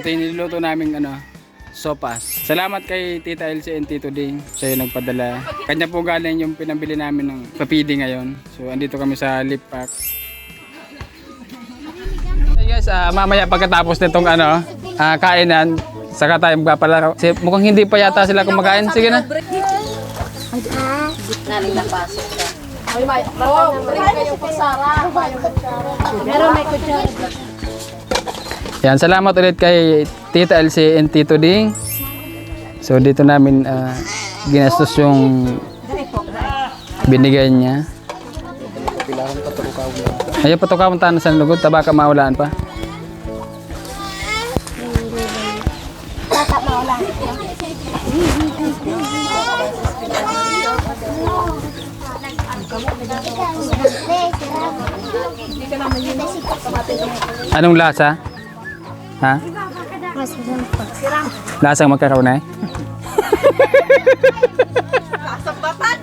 Ito yung niluluto namin sopas. Salamat kay Tita Elsie and Tito Ding. Siya yung nagpadala. Kanya po galing yung pinambili namin ng papidi ngayon. So andito kami sa Lip Park. Hey guys, mamaya pagkatapos nitong kainan, saka tayo magpapalaro. Kasi mukhang hindi pa yata sila kumakain. Sige na. Naling napasok ka. Kayong kutsara. Meron may kutsara. Yan, salamat ulit kay Tita Elsie and Tito Ding. So dito namin ginastos yung binigay niya. Ayaw patukawang tanan sa lugod, tabaka maulaan pa. Bata maulan. Anong lasa? Ha? Lasang magkakaunay? Lasang batat!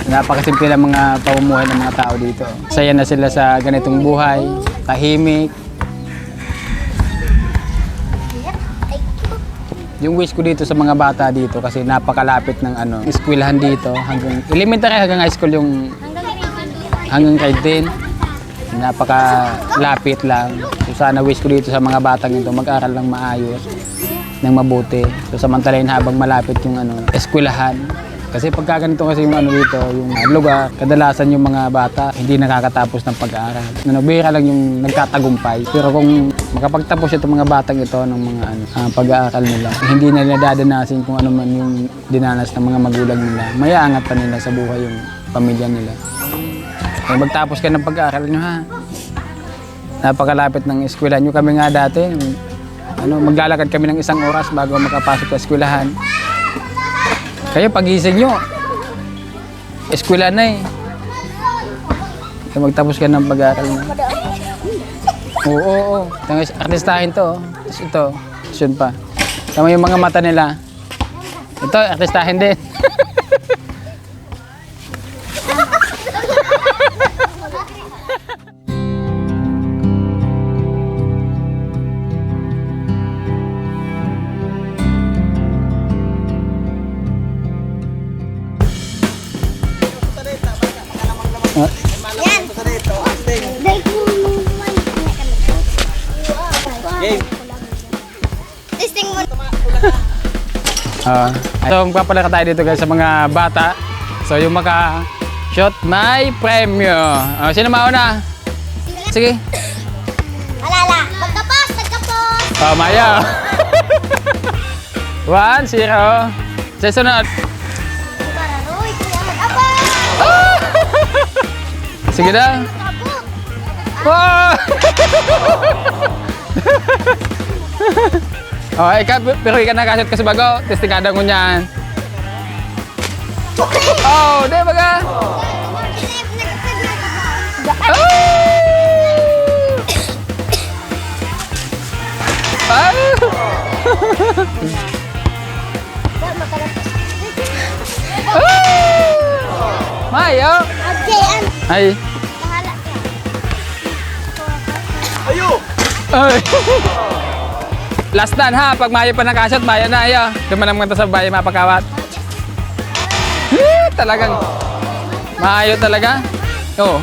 Napakasimple ng mga pamumuhay ng mga tao dito. Saya na sila sa ganitong buhay, tahimik. Yung wish ko dito sa mga bata dito kasi napakalapit ng eskwelahan dito hanggang elementary hanggang high school yung hanggang grade 10. Napakalapit lang. So sana wish ko dito sa mga batang ito mag-aral ng maayos, ng mabuti. So samantalahin habang malapit yung eskwelahan. Kasi pagka ganito kasi yung dito, yung lugar, kadalasan yung mga bata hindi nakakatapos ng pag-aaral. Bihira lang yung nagtatagumpay. Pero kung makapagtapos itong mga batang ito ng mga pag-aaral nila, hindi na nila dadanasin kung ano man yung dinanas ng mga magulang nila. Mayaangat pa nila sa buhay yung pamilya nila. Kung magtapos ka ng pag-aaral nyo ha. Napakalapit ng eskwela nyo. Kami nga dati, maglalakad kami ng 1 oras bago makapasok sa eskwelahan. Kayo pagising nyo, eskwela na eh. Kaya magtapos ka ng pag-aaral na. Oo. Artistahin to. Tapos ito, yun pa. Tama yung mga mata nila. Ito, artistahin din. Testing mo. So magpapalaka tayo dito guys sa mga bata. So yung maka-shot may premyo. Sino mauna? Sige. Alala. Pagkapos. Maya. 1-0. Sa sunod. Pararoy. Apa? Sige na. Abot. Wow! Pero ikaw nakashoot ka sa bago. Testingada ko niyan. Oh, di ba ka? Mayo. Ay. Ay. Last dan ha, pag mayo pa nakashot, mayo na ayo. Duman ang mga sa bahay mapakawat. Talagang Ayaw talaga? Oo.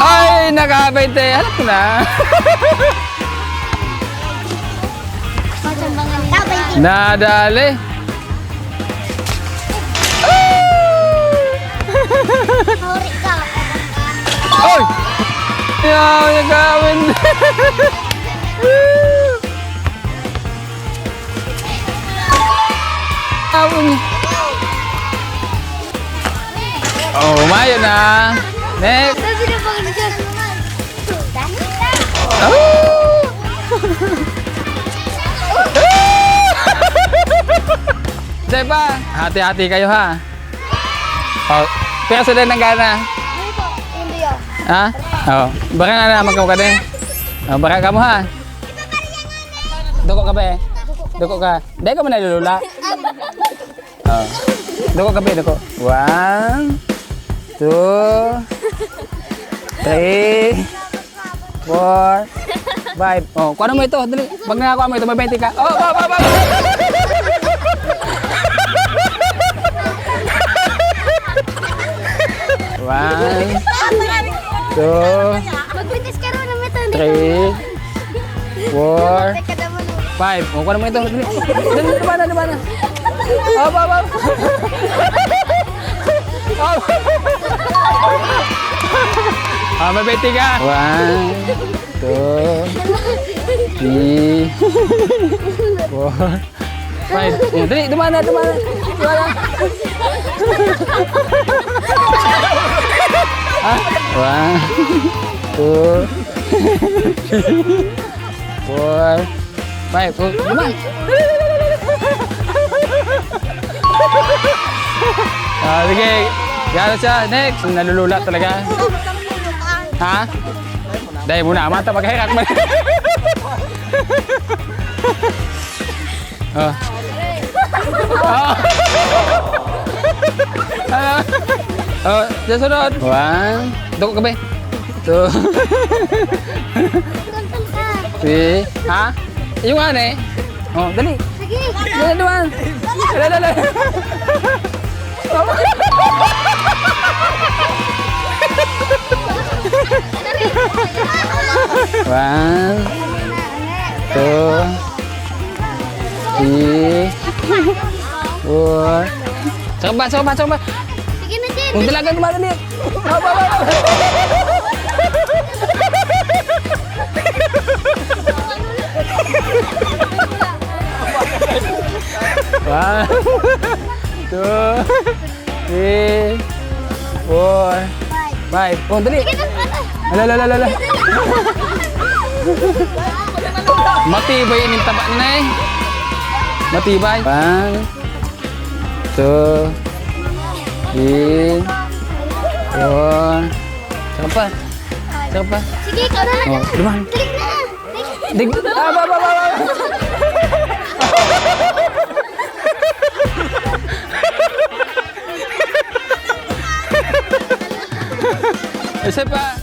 Ay, naka-20. Alam ko na. Nadali. Huri ka. Oy! Yaw, nagawin. Awon. Oh, mayo na. Next. Sabi na pag nagsiya. Say pa, hati-hati kayo ha. Oh, pero sa din ng gana. Hindi yun. Ha? Oh, baka nga na magkaw ka din. Oh, baka ka mo ha. Duko ka ba eh? Duko ka. Hindi ka mo nalulula. Oh. Duko ka ba eh? Duko. 1, 2, 3, 4, 5. Oh, kuha mo ito. Dali. Pag nakakuha mo ito, may 20 ka. Oh, oh. One, 2, Magbitis ka rin ng meta. 3, 4, Teka naman. 5. O, kuha naman ito. Dali, diba na. Up. Ah, may 20 ka. 1, 2, 3, 4, 5. O, dali, diba na. Ah, 1, 2, 4, 5. Oh, diba? Ah, sige. Gano'n siya. Next. Nalulula talaga. Ha? Dahil muna. Mata pagkahirak mo. Oh. Oh, dyan sunod. 1. Doko ka ba? 2. 3. Ha? Yung ano eh. Oh, dali. Sige. Dali, duman. Dali. One, 2, 3, 4. Saka ba? Sige na, Jen. Huwag dalagan dumadali. One, 2, 3, 4, 5. Oh, dali. Alala. Matibay yung taba na eh. Matibay. 1, 2, 3, 4. Saka pa. Sige, ikaw na. Oh, duman. Dalik na. Dig. Ba. Isa pa.